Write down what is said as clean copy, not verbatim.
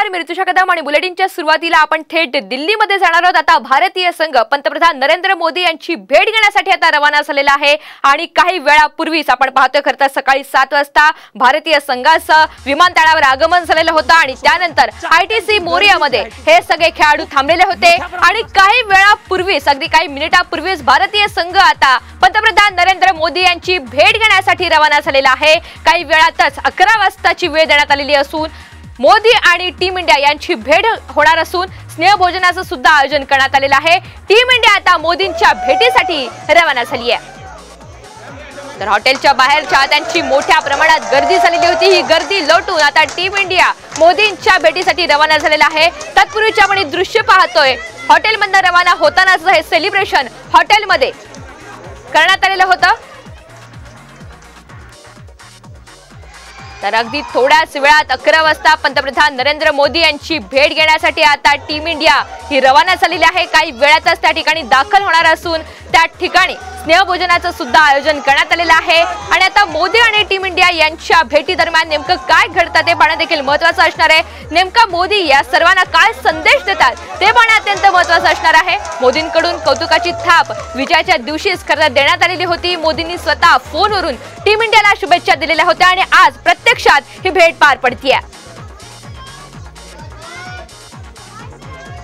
नमस्कार, मी ऋतुषा कदम आणि बुलेटिनच्या सुरुवातीला आपण थेट दिल्लीमध्ये जाणार आहोत। आता भारतीय संघ पंतप्रधान नरेंद्र मोदी यांची भेट घेण्यासाठी आता रवाना झालेला आहे आणि काही वेळापूर्वीच आपण पाहतोय खरतर सकाळी 7 वाजता भारतीय संघाचं विमानतळावर आगमन झालेलं होतं आणि त्यानंतर आयटीसी मोरियामध्ये हे सगळे खेळाडू थांबलेले होते आणि काही वेळापूर्वीच अगदी काही मिनिटांपूर्वीच भारतीय संघ आता पंतप्रधान नरेंद्र मोदी यांची भेट घेण्यासाठी रवाना झालेला आहे। काही वेळातच 11 वाजताची वेळ देण्यात आलेली असून मोदी आणि टीम इंडिया यांची भेट होणार असून स्नेहभोजनाचं सुद्धा आयोजन करण्यात आलेलं आहे। टीम इंडिया आता मोदींच्या भेटीसाठी रवाना झाली आहे। तर हॉटेलच्या बाहेर चाहत्यांची मोठ्या प्रमाणात गर्दी झालेली होती। ही गर्दी लोटून आता टीम इंडिया मोदींच्या भेटीसाठी रवाना झालेला आहे। तत्पूर्वीचे आपण हे दृश्य पाहतोय, हॉटेलमधून रवाना होतानाच हे सेलिब्रेशन हॉटेलमध्ये करण्यात आलेलं होतं। तर अगदी थोड्याच वेळात 11 वाजता पंतप्रधान नरेंद्र मोदी यांची भेट घेण्यासाठी आता टीम इंडिया ही रवाना झालेली आहे। काही वेळातच त्या ठिकाणी दाखल होणार असून त्या ठिकाणी स्नेहभोजनाचं सुद्धा आयोजन करण्यात आलेलं आहे आणि आता मोदी आणि टीम इंडिया यांच्या भेटी दरम्यान नेमकं काय घडतं ते पाहणं देखील महत्त्वाचं असणार आहे। नेमका मोदी या सर्वांना काय संदेश देतात ते पाहणं अत्यंत महत्त्वाचं असणार आहे। मोदींकडून कौतुकाची थाप विजयाच्या दिवशीच खरं देण्यात आलेली होती। मोदींनी स्वतः फोनवरून टीम इंडियाला शुभेच्छा दिलेल्या होत्या आणि आज प्रत्यक्षात ही भेट पार पडतीये।